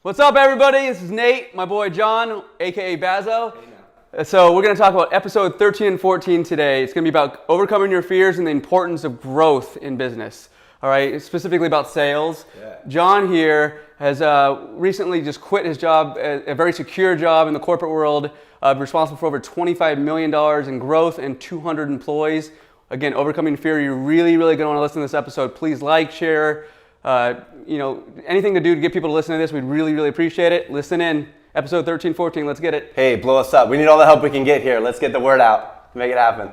What's up, everybody? This is Nate, my boy John, aka Bazzo. So we're going to talk about episode 13 and 14 today. It's going to be about overcoming your fears and the importance of growth in business. All right, specifically about sales. Yeah. John here has recently just quit his job, a very secure job in the corporate world, responsible for over $25 million in growth and 200 employees. Again, overcoming fear. You're really going to want to listen to this episode. Please like, share, anything to do to get people to listen to this. We'd really appreciate it. Listen in. Episode 13, 14. Let's get it. Hey, blow us up. We need all the help we can get here. Let's get the word out. Make it happen.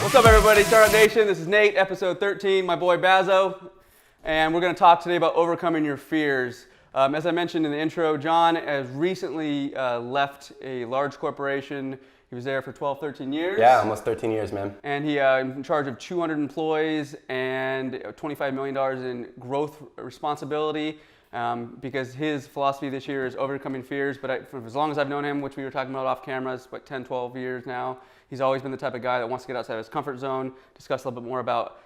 What's up, everybody? Startup Nation. This is Nate, episode 13, my boy Bazzo, and we're going to talk today about overcoming your fears. As I mentioned in the intro, John has recently left a large corporation. He was there for 12, 13 years. Yeah, almost 13 years, man. And he in charge of 200 employees and $25 million in growth responsibility. Because his philosophy this year is overcoming fears, but for as long as I've known him, which we were talking about off camera, it's what, 10, 12 years now, he's always been the type of guy that wants to get outside of his comfort zone, discuss a little bit more about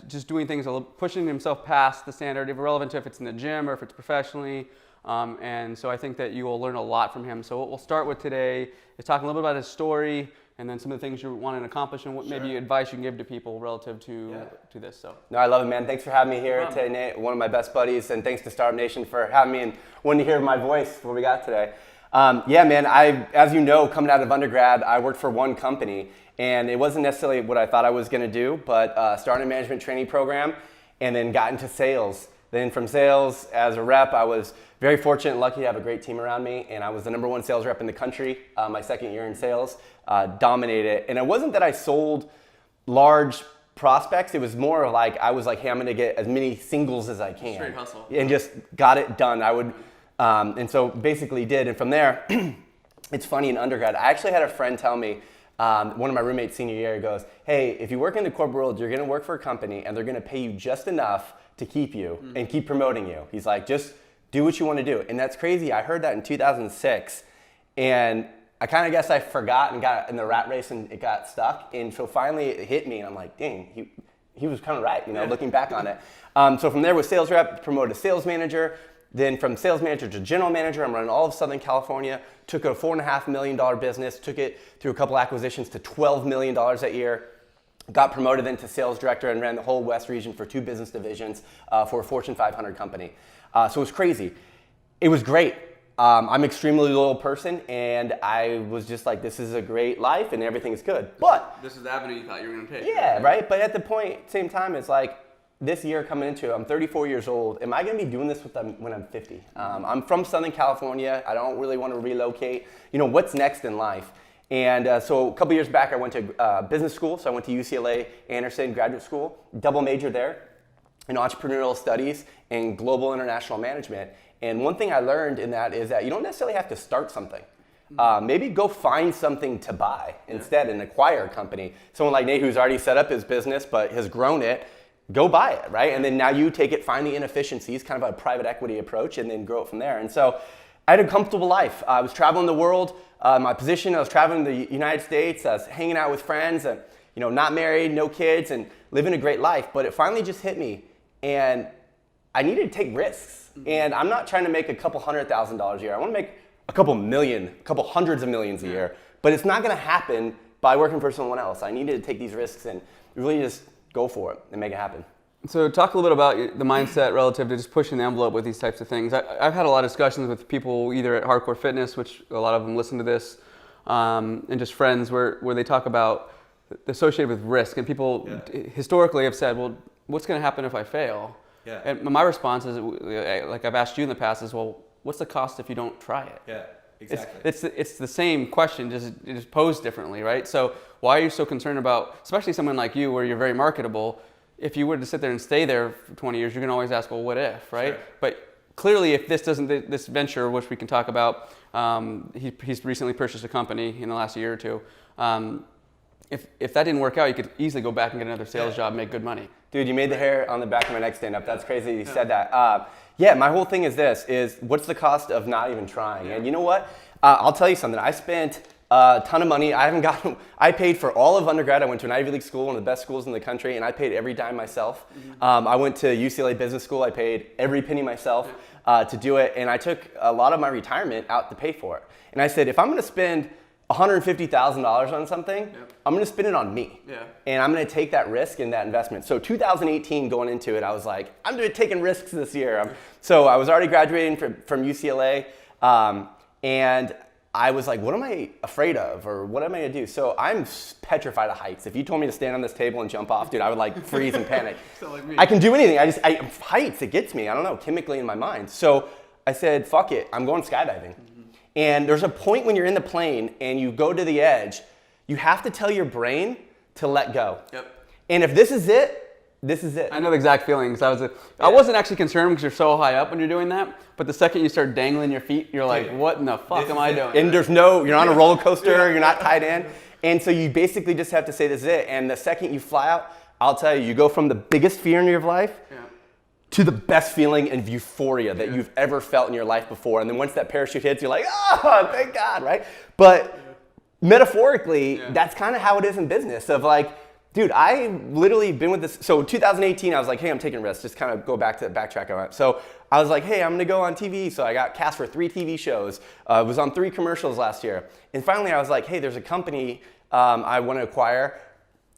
just doing things, pushing himself past the standard, irrelevant to if it's in the gym or if it's professionally. And so I think that you will learn a lot from him. So what we'll start with today is talking a little bit about his story, and then some of the things you want to accomplish and what maybe advice you can give to people relative to this. So no, I love it, man. Thanks for having me here today, Nate. One of my best buddies, and thanks to Startup Nation for having me and wanting to hear my voice. What we got today? Yeah, man. As you know, coming out of undergrad, I worked for one company, and it wasn't necessarily what I thought I was going to do, but started a management training program, and then got into sales. Then from sales, as a rep, I was very fortunate and lucky to have a great team around me, and I was the #1 sales rep in the country. My second year in sales, dominated. And it wasn't that I sold large prospects. It was more like I was like, hey, I'm going to get as many singles as I can. Straight hustle. And just got it done. I would, and so basically did. And from there, it's funny, in undergrad, I actually had a friend tell me, one of my roommates senior year goes, hey, if you work in the corporate world, you're going to work for a company and they're going to pay you just enough to keep you and keep promoting you. He's like, just do what you want to do. And that's crazy. I heard that in 2006, and I kind of guess I forgot and got in the rat race and it got stuck. And so finally it hit me and I'm like, dang, he was kind of right, looking back on it. So from there with sales rep, promoted to sales manager. Then from sales manager to general manager, I'm running all of Southern California. Took a $4.5 million business, took it through a couple acquisitions to $12 million that year. Got promoted then to sales director and ran the whole West region for 2 business divisions for a Fortune 500 company. So it was crazy. It was great. I'm an extremely loyal person, and I was just like, this is a great life and everything's good. But this is the avenue you thought you were going to take. Yeah, right? But at the same time, it's like, this year coming into, I'm 34 years old. Am I going to be doing this when I'm 50? I'm from Southern California. I don't really want to relocate. What's next in life? And so a couple years back, I went to business school. So I went to UCLA Anderson Graduate School, double major there in entrepreneurial studies and global international management. And one thing I learned in that is that you don't necessarily have to start something. Maybe go find something to buy instead and acquire a company. Someone like Nate, who's already set up his business but has grown it, go buy it, right? And then now you take it, find the inefficiencies, kind of a private equity approach, and then grow it from there. And so I had a comfortable life. I was traveling the world. My position, I was traveling the United States. I was hanging out with friends, and not married, no kids, and living a great life. But it finally just hit me, and I needed to take risks. And I'm not trying to make a couple $100,000 a year. I want to make a couple million, a couple hundreds of millions a year. But it's not going to happen by working for someone else. I needed to take these risks and really just go for it and make it happen. So talk a little bit about the mindset relative to just pushing the envelope with these types of things. I've had a lot of discussions with people either at Hardcore Fitness, which a lot of them listen to this, and just friends where they talk about associated with risk. And people historically have said, well, what's going to happen if I fail? Yeah. And my response is, like I've asked you in the past, is, well, what's the cost if you don't try it? Yeah. Exactly. It's the same question, just posed differently, right? So why are you so concerned about, especially someone like you where you're very marketable, if you were to sit there and stay there for 20 years, you're going to always ask, well, what if, right? Sure. But clearly, if this doesn't, this venture, which we can talk about, he's recently purchased a company in the last year or two. If that didn't work out, you could easily go back and get another sales job, and make good money. Dude, you made the hair on the back of my neck stand up. That's crazy you said that. Yeah, my whole thing is this, is what's the cost of not even trying? And you know what? I'll tell you something. I spent a ton of money. I paid for all of undergrad. I went to an Ivy League school, one of the best schools in the country, and I paid every dime myself. I went to UCLA Business School. I paid every penny myself to do it, and I took a lot of my retirement out to pay for it. And I said, if I'm gonna spend $150,000 on something, I'm gonna spend it on me. And I'm gonna take that risk and that investment. So 2018 going into it, I was like, I'm taking risks this year. So I was already graduating from UCLA, and I was like, what am I afraid of, or what am I gonna do? So I'm petrified of heights. If you told me to stand on this table and jump off, dude, I would like freeze and panic. Like me. I can do anything, heights, it gets me, I don't know, chemically in my mind. So I said, fuck it, I'm going skydiving. And there's a point when you're in the plane and you go to the edge, you have to tell your brain to let go. And if this is it, this is it. I know the exact feelings. I wasn't actually concerned because you're so high up when you're doing that. But the second you start dangling your feet, you're like, what in the fuck am I doing? And you're not on a roller coaster, you're not tied in. And so you basically just have to say, this is it. And the second you fly out, I'll tell you, you go from the biggest fear in your life to the best feeling and euphoria that you've ever felt in your life before. And then once that parachute hits, you're like, oh, thank God, right? But metaphorically, that's kind of how it is in business of like, dude, I literally been with this. So 2018, I was like, hey, I'm taking risks. Just kind of go back to the backtrack on it. So I was like, hey, I'm gonna go on TV. So I got cast for 3 TV shows. Was on 3 commercials last year. And finally I was like, hey, there's a company I wanna acquire.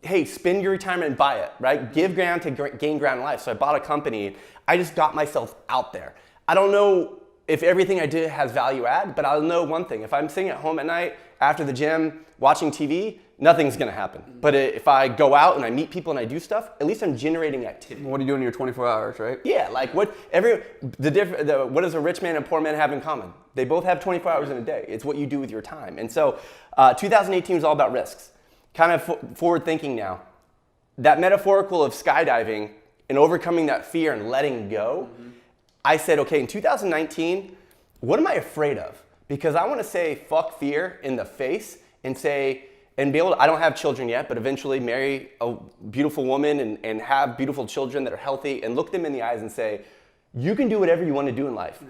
Hey, spend your retirement and buy it, right? Give ground to gain ground in life. So I bought a company. I just got myself out there. I don't know if everything I did has value add, but I'll know one thing. If I'm sitting at home at night after the gym watching TV, nothing's gonna happen. But if I go out and I meet people and I do stuff, at least I'm generating activity. What are you doing in your 24 hours, right? Yeah, like what does a rich man and poor man have in common? They both have 24 hours in a day. It's what you do with your time. And so 2018 was all about risks. Kind of forward thinking now. That metaphorical of skydiving and overcoming that fear and letting go, I said, okay, in 2019, what am I afraid of? Because I want to say fuck fear in the face and say, and be able to, I don't have children yet, but eventually marry a beautiful woman and have beautiful children that are healthy and look them in the eyes and say, you can do whatever you want to do in life.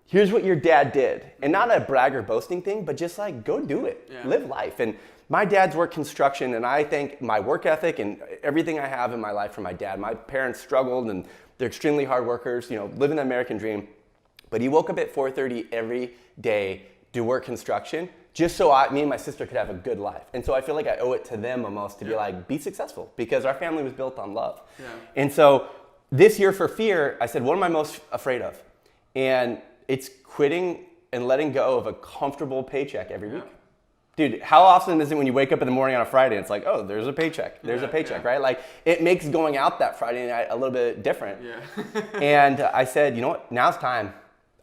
Here's what your dad did. And not a brag or boasting thing, but just like, go do it. Live life. And my dad's worked construction, and I think my work ethic and everything I have in my life from my dad. My parents struggled, and they're extremely hard workers, living the American dream. But he woke up at 4:30 every day to work construction, just so me and my sister could have a good life. And so I feel like I owe it to them almost to be like, be successful, because our family was built on love. And so this year for fear, I said, what am I most afraid of? And it's quitting and letting go of a comfortable paycheck every week. Dude, how often is it when you wake up in the morning on a Friday, it's like, oh, there's a paycheck. There's a paycheck, right? Like, it makes going out that Friday night a little bit different. And I said, you know what, now's time.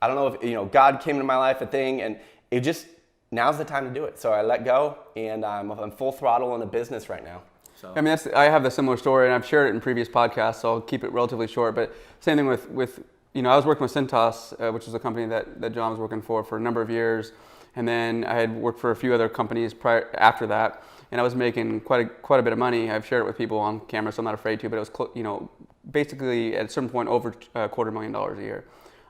I don't know if, God came into my life, a thing, and it just, now's the time to do it. So I let go, and I'm full throttle in a business right now. So. I mean, I have a similar story, and I've shared it in previous podcasts, so I'll keep it relatively short. But same thing with I was working with Cintas, which was a company that John was working for a number of years. And then I had worked for a few other companies after that, and I was making quite a bit of money. I've shared it with people on camera, so I'm not afraid to. But it was basically at a certain point over $250,000 a year,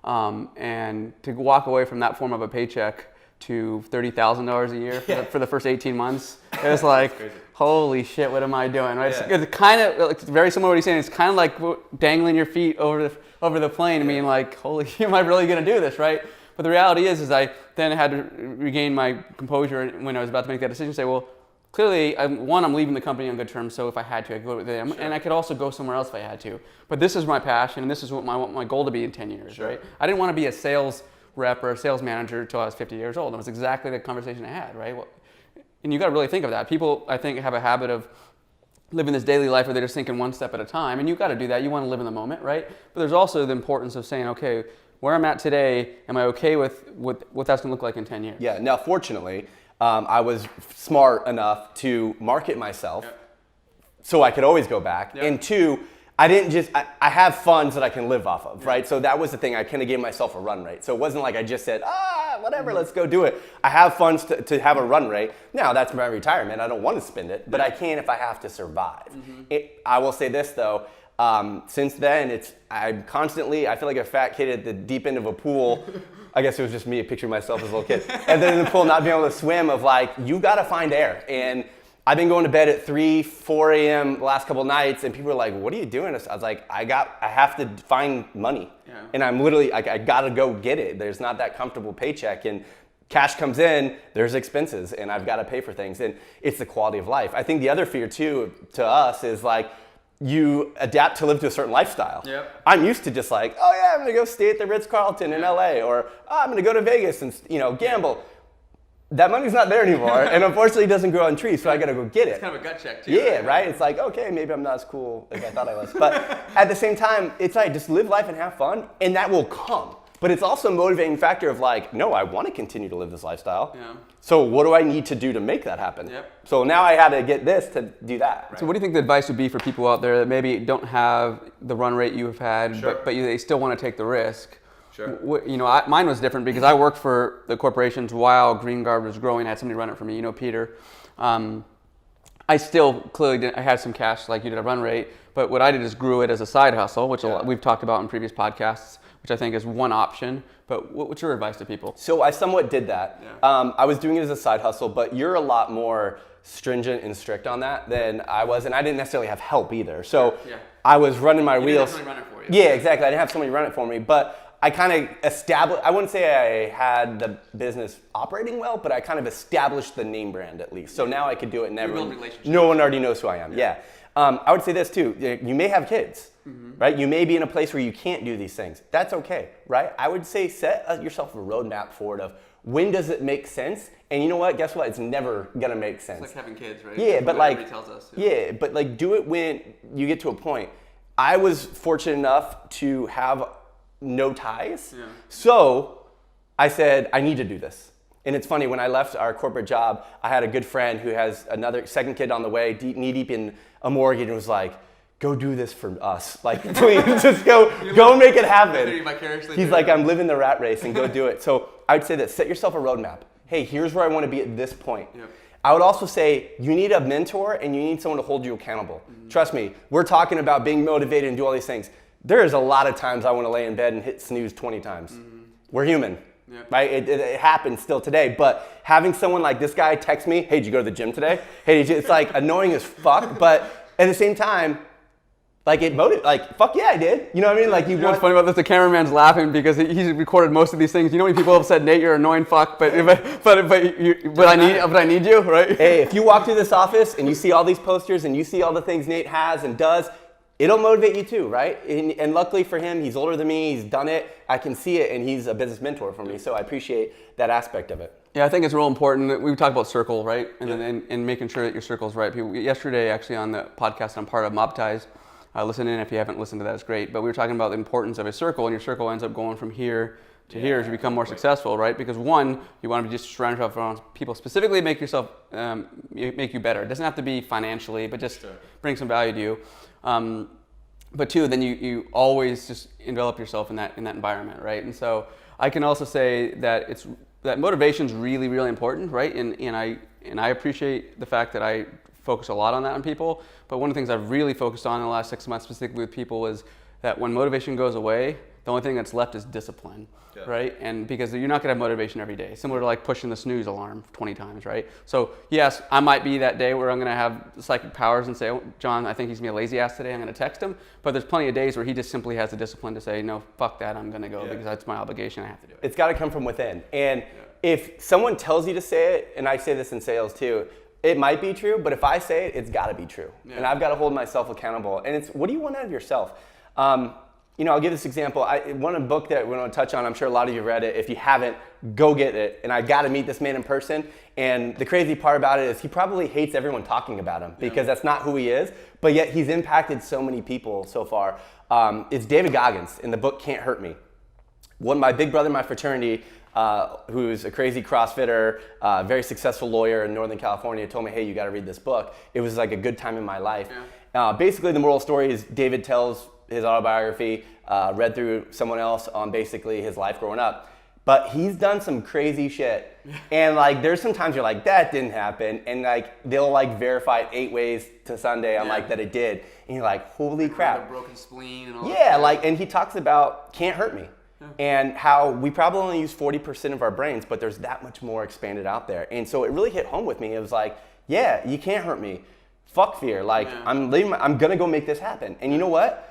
and to walk away from that form of a paycheck to $30,000 a year for the first 18 months, it was like, holy shit, what am I doing? Right? It's kind of it's very similar to what he's saying. It's kind of like dangling your feet over the plane. I mean, like, holy, am I really gonna do this, right? But the reality is I then had to regain my composure when I was about to make that decision. Say, well, clearly, I'm leaving the company on good terms. So if I had to, I could go with them, and I could also go somewhere else if I had to. But this is my passion, and this is what my goal to be in 10 years, right? I didn't want to be a sales rep or a sales manager until I was 50 years old. That was exactly the conversation I had, right? Well, and you got to really think of that. People, I think, have a habit of living this daily life where they're just thinking one step at a time, and you got to do that. You want to live in the moment, right? But there's also the importance of saying, okay, where I'm at today, am I okay with what that's going to look like in 10 years? Yeah, now fortunately, I was smart enough to market myself so I could always go back. And 2, I didn't just, I have funds that I can live off of, right? So that was the thing. I kind of gave myself a run rate. So it wasn't like I just said, whatever, let's go do it. I have funds to have a run rate. Now that's my retirement. I don't want to spend it, but I can if I have to survive. I will say this though, since then, I'm constantly, I feel like a fat kid at the deep end of a pool. I guess it was just me picturing myself as a little kid. And then in the pool, not being able to swim, of like, you got to find air. And I've been going to bed at 3, 4 a.m. the last couple of nights, and people are like, what are you doing? I was like, I have to find money. Yeah. And I'm literally, I got to go get it. There's not that comfortable paycheck. And cash comes in, there's expenses, and I've got to pay for things. And it's the quality of life. I think the other fear, too, to us is like, you adapt to live to a certain lifestyle. Yep. I'm used to just like, oh yeah, I'm gonna go stay at the Ritz-Carlton in LA, or I'm gonna go to Vegas and gamble. That money's not there anymore, and unfortunately it doesn't grow on trees, so I gotta go get it. It's kind of a gut check too. Yeah, right? It's like, okay, maybe I'm not as cool as I thought I was. But at the same time, it's like, just live life and have fun, and that will come. But it's also a motivating factor of like, no, I want to continue to live this lifestyle. Yeah. So what do I need to do to make that happen? Yep. So now I had to get this to do that. Right. So what do you think the advice would be for people out there that maybe don't have the run rate you have had, sure, but they still want to take the risk? Sure. Mine was different because I worked for the corporations while Green Guard was growing. I had somebody run it for me, Peter. I still clearly I had some cash like you did a run rate, but what I did is grew it as a side hustle, which we've talked about in previous podcasts, which I think is one option. But what's your advice to people? So I somewhat did that. Yeah. I was doing it as a side hustle, but you're a lot more stringent and strict on that than I was, and I didn't necessarily have help either. So I was running my wheels. You didn't have somebody run it for you. Yeah, exactly. I didn't have somebody run it for me, but I kind of established, I wouldn't say I had the business operating well, but I kind of established the name brand at least. So now I could do it and no one already knows who I am. Yeah. I would say this too, you may have kids, right? You may be in a place where you can't do these things. That's okay, right? I would say set yourself a roadmap forward of when does it make sense? And you know what? Guess what? It's never gonna make sense. It's like having kids, right? Yeah, but like, tells us, yeah, but like do it when you get to a point. I was fortunate enough to have no ties. Yeah. So I said, I need to do this. And it's funny, when I left our corporate job, I had a good friend who has another second kid on the way, knee deep in a mortgage, and was like, go do this for us. Like, please, just go make it happen. He's like, I'm living the rat race and go do it. So I would say that, set yourself a roadmap. Hey, here's where I want to be at this point. Yep. I would also say you need a mentor and you need someone to hold you accountable. Mm-hmm. Trust me, we're talking about being motivated and do all these things. There's a lot of times I want to lay in bed and hit snooze 20 times. Mm-hmm. We're human, right? It happens still today, but having someone like this guy text me, hey, did you go to the gym today? Hey, it's like annoying as fuck, but at the same time, like it motivates, like, fuck yeah, I did. You know what I mean? Like you know what's funny about this? The cameraman's laughing because he's recorded most of these things. You know how many people have said, Nate, you're an annoying fuck, but I need you, right? Hey, if you walk through this office and you see all these posters and you see all the things Nate has and does, it'll motivate you too, right? And luckily for him, he's older than me, he's done it, I can see it, and he's a business mentor for me, so I appreciate that aspect of it. Yeah, I think it's real important. We talked about circle, right? And making sure that your circle's right. Yesterday, actually, on the podcast I'm part of, Mob Ties, listen in if you haven't listened to that, it's great. But we were talking about the importance of a circle, and your circle ends up going from here to here as you become more successful, right? Because one, you want to just surround yourself around people specifically make yourself, make you better. It doesn't have to be financially, but just bring some value to you. But two, then you always just envelop yourself in that environment, right? And so I can also say that that motivation is really, really important, right? And I appreciate the fact that I focus a lot on that on people. But one of the things I've really focused on in the last 6 months, specifically with people, is that when motivation goes away, the only thing that's left is discipline, right? And because you're not gonna have motivation every day, similar to like pushing the snooze alarm 20 times, right? So yes, I might be that day where I'm gonna have psychic powers and say, oh, John, I think he's gonna be a lazy ass today, I'm gonna text him. But there's plenty of days where he just simply has the discipline to say, no, fuck that, I'm gonna go because that's my obligation, I have to do it. It's gotta come from within. And if someone tells you to say it, and I say this in sales too, it might be true, but if I say it, it's gotta be true. And I've gotta hold myself accountable. And it's, what do you want out of yourself? I'll give this example. One book that we're going to touch on, I'm sure a lot of you read it. If you haven't, go get it. And I got to meet this man in person. And the crazy part about it is he probably hates everyone talking about him because that's not who he is. But yet he's impacted so many people so far. It's David Goggins in the book Can't Hurt Me. My big brother in my fraternity, who's a crazy CrossFitter, very successful lawyer in Northern California, told me, hey, you got to read this book. It was like a good time in my life. Yeah. Basically, the moral story is David tells his autobiography, read through someone else on basically his life growing up. But he's done some crazy shit. And like, there's some times you're like, that didn't happen. And like, they'll like verify it 8 ways to Sunday on like that it did. And you're like, holy crap. A broken spleen and all that. Yeah, like, and he talks about can't hurt me. And how we probably only use 40% of our brains, but there's that much more expanded out there. And so it really hit home with me. It was like, yeah, you can't hurt me. Fuck fear. Like, I'm gonna go make this happen. And you know what?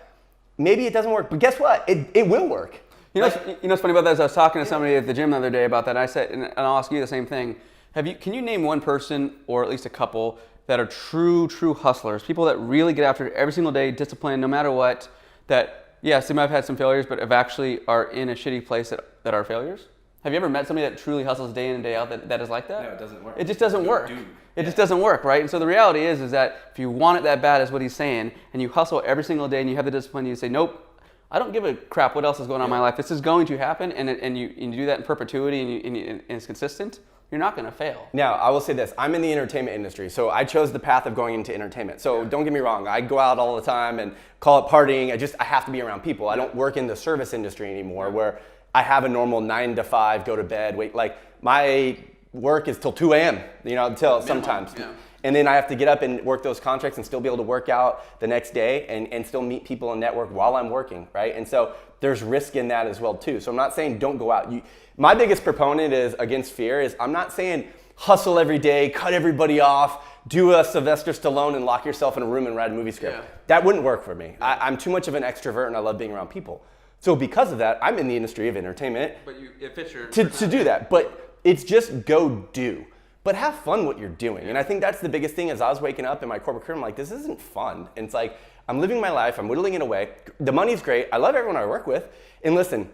Maybe it doesn't work, but guess what? It will work. You know what's funny about that is I was talking to somebody at the gym the other day about that. And I said, and I'll ask you the same thing. Can you name one person, or at least a couple, that are true hustlers, people that really get after it every single day, disciplined, no matter what, that, yes, they might have had some failures, but actually are in a shitty place that are failures? Have you ever met somebody that truly hustles day in and day out that is like that? No, it doesn't work. It just doesn't work. It just doesn't work, right? And so the reality is that if you want it that bad, is what he's saying, and you hustle every single day and you have the discipline, you say, nope, I don't give a crap what else is going on in my life. This is going to happen, and you do that in perpetuity and it's consistent, you're not going to fail. Now, I will say this. I'm in the entertainment industry, so I chose the path of going into entertainment. So don't get me wrong. I go out all the time and call it partying. I have to be around people. I don't work in the service industry anymore where I have a normal 9 to 5, go to bed, wait. Like, my work is till 2 a.m., until sometimes. Yeah. And then I have to get up and work those contracts and still be able to work out the next day and still meet people and network while I'm working, right? And so there's risk in that as well too. So I'm not saying don't go out. My biggest proponent is against fear is I'm not saying hustle every day, cut everybody off, do a Sylvester Stallone and lock yourself in a room and write a movie script. Yeah. That wouldn't work for me. I'm too much of an extrovert and I love being around people. So because of that, I'm in the industry of entertainment. But it fits your to do that. But it's just go do. But have fun what you're doing. And I think that's the biggest thing. As I was waking up in my corporate career, I'm like, this isn't fun. And it's like, I'm living my life, I'm whittling it away. The money's great. I love everyone I work with. And listen,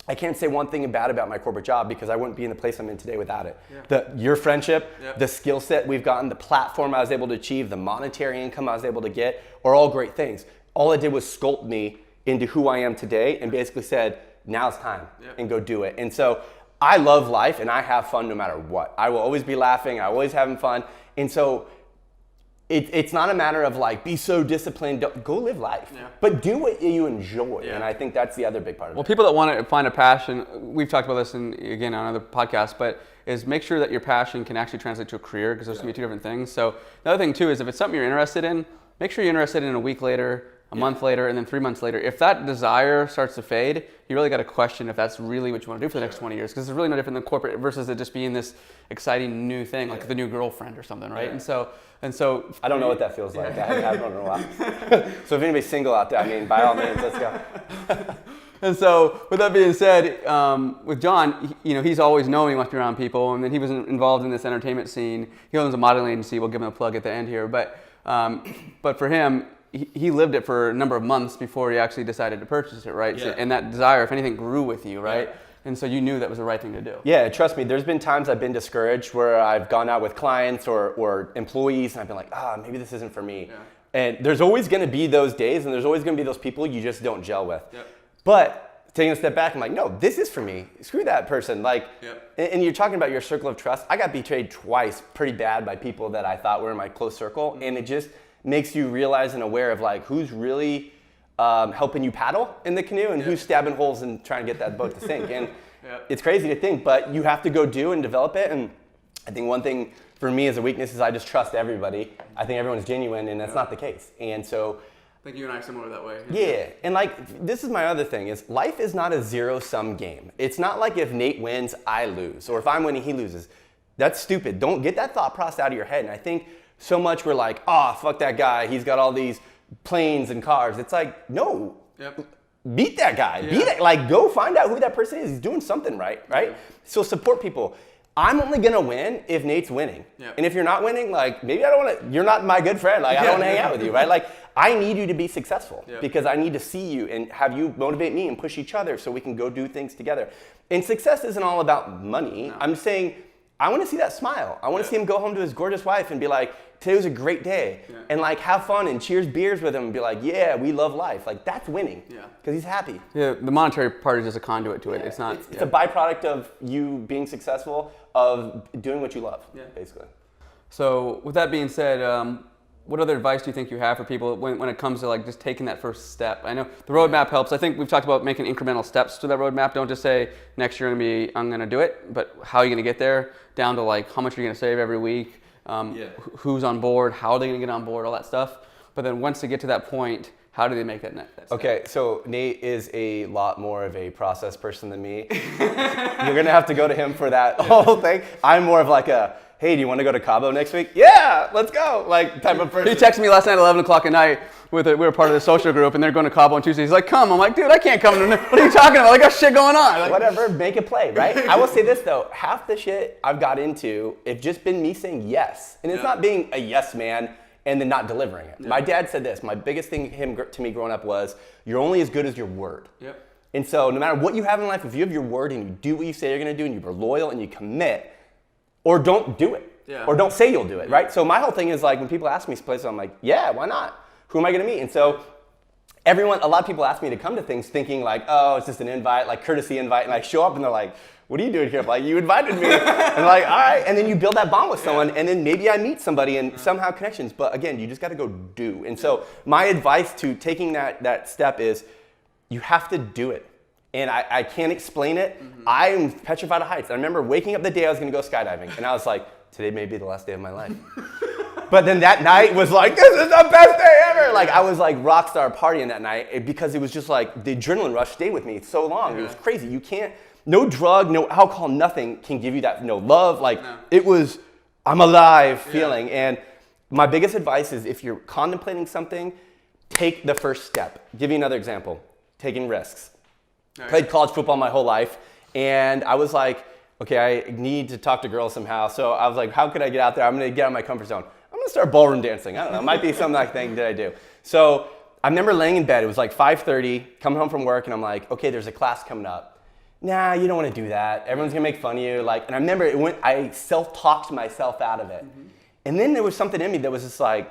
I can't say one thing bad about my corporate job because I wouldn't be in the place I'm in today without it. Yeah. Your friendship, the skill set we've gotten, the platform I was able to achieve, the monetary income I was able to get are all great things. All it did was sculpt me into who I am today and basically said, now's time and go do it. And so I love life and I have fun no matter what. I will always be laughing, I'm always having fun. And so it's not a matter of like, be so disciplined, go live life. Yeah. But do what you enjoy. Yeah. And I think that's the other big part of it. Well, people that want to find a passion, we've talked about this again on other podcasts, but is make sure that your passion can actually translate to a career because there's going to be two different things. So the other thing too is if it's something you're interested in, make sure you're interested in a week later, a month later, and then 3 months later. If that desire starts to fade, you really got to question if that's really what you want to do for the next 20 years, because it's really no different than corporate versus it just being this exciting new thing, like the new girlfriend or something, right? Yeah. And so I don't know what that feels like. I haven't in a while. So if anybody's single out there, I mean, by all means, let's go. And so with that being said, with John, he's always knowing he wants to be around people, and then he was involved in this entertainment scene. He owns a modeling agency. We'll give him a plug at the end here, but for him, he lived it for a number of months before he actually decided to purchase it, right? Yeah. So, and that desire, if anything, grew with you, right? Yeah. And so you knew that was the right thing to do. Yeah, trust me, there's been times I've been discouraged where I've gone out with clients or employees and I've been like, maybe this isn't for me. Yeah. And there's always gonna be those days and there's always gonna be those people you just don't gel with. Yep. But taking a step back, I'm like, no, this is for me. Screw that person. Like, and you're talking about your circle of trust. I got betrayed twice pretty bad by people that I thought were in my close circle. And it just makes you realize and aware of like who's really helping you paddle in the canoe and who's stabbing holes and trying to get that boat to sink. And it's crazy to think, but you have to go do and develop it. And I think one thing for me as a weakness is I just trust everybody. I think everyone's genuine, and that's not the case. And so I think you and I are similar that way. Yeah, and like this is my other thing is life is not a zero-sum game. It's not like if Nate wins, I lose, or if I'm winning, he loses. That's stupid. Don't get that thought process out of your head. And I think so much we're like, fuck that guy. He's got all these planes and cars. It's like, no, beat that guy. Beat it. Like, go find out who that person is. He's doing something right? Yeah. So support people. I'm only gonna win if Nate's winning. Yeah. And if you're not winning, like maybe I don't want to. You're not my good friend. Like I don't want to hang out with you, right? Like I need you to be successful because I need to see you and have you motivate me and push each other so we can go do things together. And success isn't all about money. No. I'm saying I want to see that smile. I want to see him go home to his gorgeous wife and be like, today was a great day. Yeah. And like have fun and cheers beers with him and be like, yeah, we love life. Like that's winning. Yeah. Because he's happy. Yeah, the monetary part is just a conduit to it. It's not. It's a byproduct of you being successful, of doing what you love, basically. So with that being said, what other advice do you think you have for people when it comes to like just taking that first step? I know the roadmap helps. I think we've talked about making incremental steps to that roadmap. Don't just say next year I'm gonna do it, but how are you gonna get there? Down to like how much are you gonna save every week? Who's on board? How are they gonna get on board? All that stuff. But then once they get to that point, how do they make that next step? Okay, so Nate is a lot more of a process person than me. You're gonna have to go to him for that whole thing. I'm more of like a, hey, do you want to go to Cabo next week? Yeah, let's go, like type of person. He texted me last night at 11 o'clock at night. We were part of the social group, and they're going to Cabo on Tuesday. He's like, come. I'm like, dude, I can't come. What are you talking about? I got shit going on. Like, whatever, make a play, right? I will say this, though. Half the shit I've got into, it's just been me saying yes. And it's not being a yes man and then not delivering it. My dad said this. My biggest thing to me growing up was, you're only as good as your word. Yep. And so no matter what you have in life, if you have your word and you do what you say you're going to do and you're loyal and you commit, or don't do it. Yeah. Or don't say you'll do it, right? So my whole thing is like when people ask me places, I'm like, yeah, why not? Who am I gonna meet? And so a lot of people ask me to come to things thinking like, oh, it's just an invite, like courtesy invite, and I show up and they're like, what are you doing here? I'm like, you invited me. And like, all right, and then you build that bond with someone, and then maybe I meet somebody and somehow connections, but again, you just gotta go do. And so my advice to taking that step is you have to do it. And I can't explain it. I'm petrified of heights. I remember waking up the day I was gonna go skydiving, and I was like, today may be the last day of my life. But then that night was like, this is the best day ever. Like I was like rock star partying that night because it was just like the adrenaline rush stayed with me so long. It was crazy. You can't, no drug, no alcohol, nothing can give you that, no love. Like it was, I'm alive feeling. And my biggest advice is if you're contemplating something, take the first step. Give you another example, taking risks. Played college football my whole life. And I was like, okay, I need to talk to girls somehow. So I was like, how could I get out there? I'm gonna get out of my comfort zone. I'm gonna start ballroom dancing. I don't know, it might be some like thing that I do. So I remember laying in bed, it was like 5:30, coming home from work, and I'm like, okay, there's a class coming up. Nah, you don't wanna do that. Everyone's gonna make fun of you. Like, and I remember I self-talked myself out of it. And then there was something in me that was just like,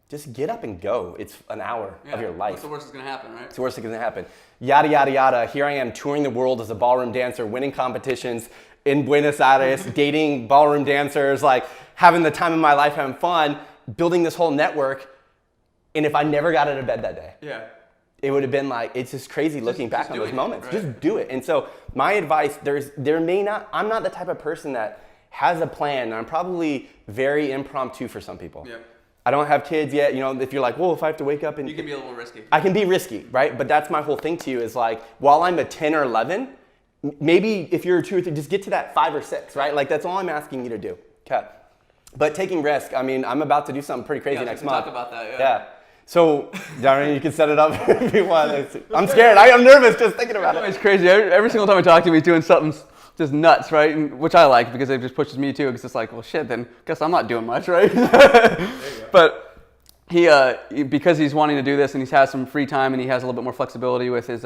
just get up and go. It's an hour of your life. What's the worst that's gonna happen, right? It's the worst that's gonna happen. Yada, yada, yada. Here I am touring the world as a ballroom dancer, winning competitions in Buenos Aires, dating ballroom dancers, like having the time of my life, having fun, building this whole network. And if I never got out of bed that day, it would have been like, it's just crazy looking back on those moments. Right? Just do it. And so my advice, I'm not the type of person that has a plan. I'm probably very impromptu for some people. Yeah. I don't have kids yet. You know, if you're like, well, if I have to wake up and... You can be a little more risky. I can be risky, right? But that's my whole thing to you is like, while I'm a 10 or 11, maybe if you're a 2 or 3, just get to that 5 or 6, right? Like that's all I'm asking you to do. Okay. But taking risk, I mean, I'm about to do something pretty crazy next month. Talk about that, yeah. So, Darren, you can set it up if you want. I'm scared. I am nervous just thinking about it. It's crazy. Every single time I talk to him, he's doing something just nuts, right? And, which I like because it just pushes me too. Because it's like, well, shit, then guess I'm not doing much, right? But he because he's wanting to do this and he has some free time and he has a little bit more flexibility with his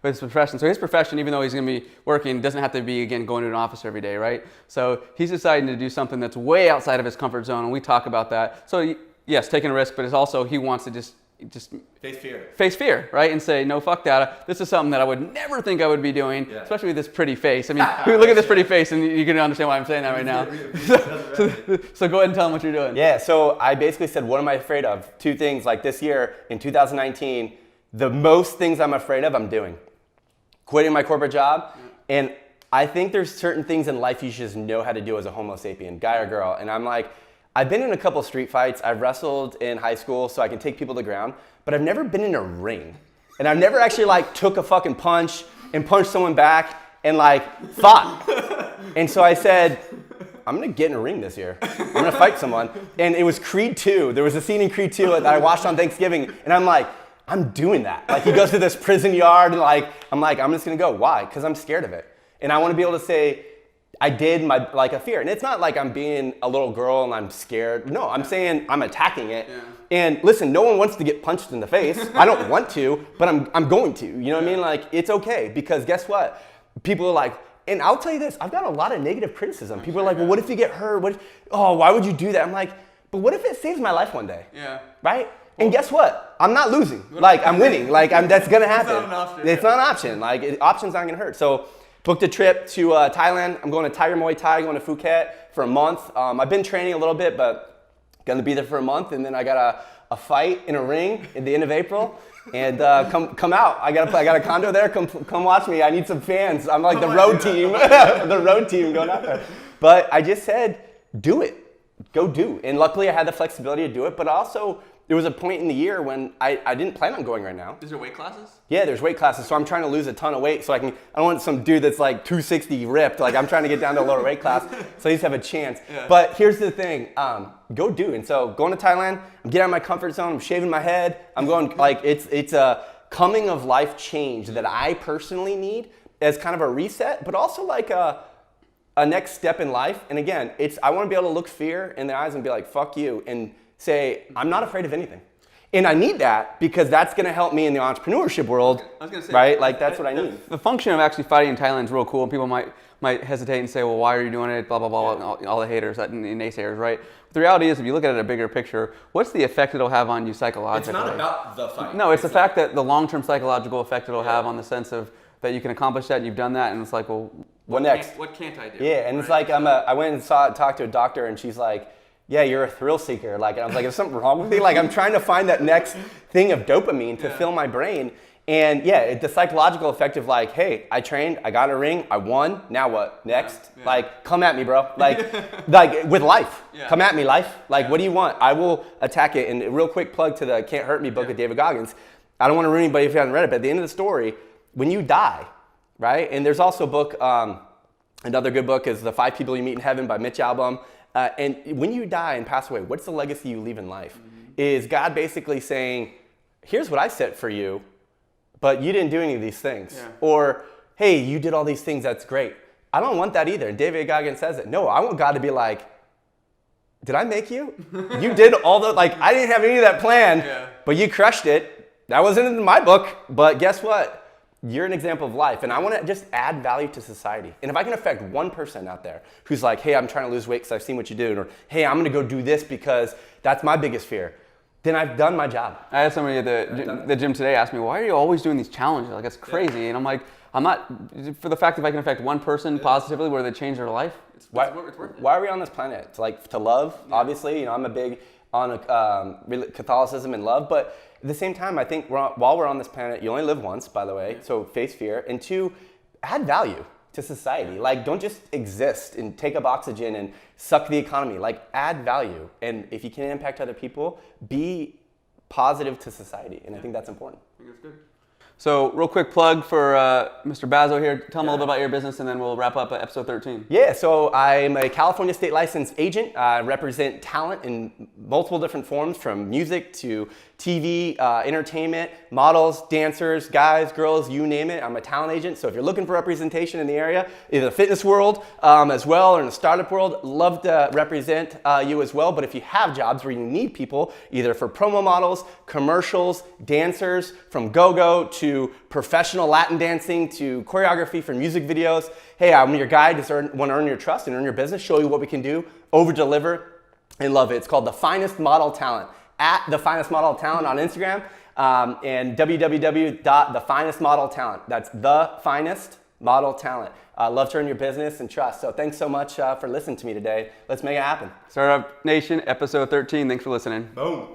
profession. So his profession, even though he's going to be working, doesn't have to be, again, going to an office every day, right? So he's deciding to do something that's way outside of his comfort zone, and we talk about that. So yes, taking a risk, but it's also he wants to just face fear, right? And say, no, fuck that. This is something that I would never think I would be doing, especially with this pretty face. I mean, look at this pretty face, and you can understand why I'm saying that right now. So go ahead and tell them what you're doing. Yeah, so I basically said, what am I afraid of? 2 things, like this year, in 2019, the most things I'm afraid of, I'm doing. Quitting my corporate job, and I think there's certain things in life you should just know how to do as a homo sapien, guy or girl, and I'm like, I've been in a couple street fights. I've wrestled in high school so I can take people to the ground, but I've never been in a ring. And I've never actually like took a fucking punch and punched someone back and like fought. And so I said, I'm gonna get in a ring this year. I'm gonna fight someone. And it was Creed 2. There was a scene in Creed 2 that I watched on Thanksgiving, and I'm like, I'm doing that. Like he goes to this prison yard and like, I'm just gonna go. Why? Because I'm scared of it. And I wanna be able to say, I did a fear. And it's not like I'm being a little girl and I'm scared. No, I'm saying I'm attacking it. Yeah. And listen, no one wants to get punched in the face. I don't want to, but I'm going to. You know what I mean? Like, it's okay because guess what? People are like, and I'll tell you this, I've got a lot of negative criticism. People are like, well, what if you get hurt? Why would you do that? I'm like, but what if it saves my life one day? Yeah. Right? And guess what? I'm not losing. Like, I'm winning. Like, that's going to happen. It's not an option. It's not an option. Like, option's not going to hurt. So, booked a trip to Thailand. I'm going to Tiger Muay Thai, going to Phuket for a month. I've been training a little bit, but going to be there for a month. And then I got a fight in a ring at the end of April. And come out. I got a condo there. Come watch me. I need some fans. I'm like the road team. The road team going out there. But I just said, do it. Go do. And luckily I had the flexibility to do it. But also, there was a point in the year when I didn't plan on going right now. Is there weight classes? Yeah, there's weight classes. So I'm trying to lose a ton of weight so I don't want some dude that's like 260 ripped. Like, I'm trying to get down to a lower weight class so I just have a chance. Yeah. But here's the thing, go do. And so going to Thailand, I'm getting out of my comfort zone, I'm shaving my head. I'm going, like, it's a coming of life change that I personally need as kind of a reset, but also like a next step in life. And again, I want to be able to look fear in the eyes and be like, fuck you, and say, I'm not afraid of anything. And I need that because that's going to help me in the entrepreneurship world, I was gonna say, right? Like, that's what I need. The function of actually fighting in Thailand is real cool, and people might hesitate and say, well, why are you doing it, blah, blah, blah, all the haters and naysayers, right? But the reality is, if you look at it a bigger picture, what's the effect it'll have on you psychologically? It's not about the fight. No, it's the fact that the long-term psychological effect it'll have on the sense of that you can accomplish that and you've done that, and it's like, well, what next? What can't I do? Yeah, and it's like, I went and talked to a doctor, and she's like, yeah, you're a thrill seeker. Like, and I was like, is something wrong with me? Like, I'm trying to find that next thing of dopamine to fill my brain. And yeah, the psychological effect of like, hey, I trained, I got a ring, I won, now what? Next? Yeah. Like, come at me, bro. Like with life. Yeah. Come at me, life. Like, what do you want? I will attack it. And a real quick plug to the Can't Hurt Me book of David Goggins. I don't want to ruin anybody if you haven't read it, but at the end of the story, when you die, right? And there's also a book, another good book is The 5 People You Meet in Heaven by Mitch Albom. And when you die and pass away, what's the legacy you leave in life? Mm-hmm. Is God basically saying, here's what I set for you, but you didn't do any of these things. Yeah. Or, hey, you did all these things, that's great. I don't want that either. And David Goggins says it. No, I want God to be like, did I make you? You did all the, like, I didn't have any of that planned, but you crushed it. That wasn't in my book, but guess what? You're an example of life, and I want to just add value to society. And if I can affect one person out there who's like, hey, I'm trying to lose weight because I've seen what you do, or hey, I'm going to go do this because that's my biggest fear, then I've done my job. I had somebody at the gym today ask me, why are you always doing these challenges? Like, it's crazy. And I'm like, I'm not, for the fact that if I can affect one person positively where they change their life, it's worth it. Why are we on this planet? To love, obviously. You know, I'm a big on Catholicism and love, but at the same time, I think while we're on this planet, you only live once, by the way, so face fear. And 2, add value to society. Like, don't just exist and take up oxygen and suck the economy. Like, add value. And if you can impact other people, be positive to society. And I think that's important. I think that's good. So, real quick plug for Mr. Bazzo here. Tell him a little bit about your business, and then we'll wrap up episode 13. Yeah, so I'm a California state licensed agent. I represent talent in multiple different forms, from music to TV, entertainment, models, dancers, guys, girls, you name it. I'm a talent agent. So if you're looking for representation in the area, either the fitness world as well, or in the startup world, love to represent you as well. But if you have jobs where you need people, either for promo models, commercials, dancers, from go-go to professional Latin dancing to choreography for music videos, hey, I'm your guide. Just want to earn your trust and earn your business, show you what we can do, over-deliver, and love it. It's called The Finest Model Talent. At The Finest Model Talent on Instagram, and www.thefinestmodeltalent. That's The Finest Model Talent. Love to earn your business and trust. So thanks so much for listening to me today. Let's make it happen. Startup Nation, episode 13. Thanks for listening. Boom.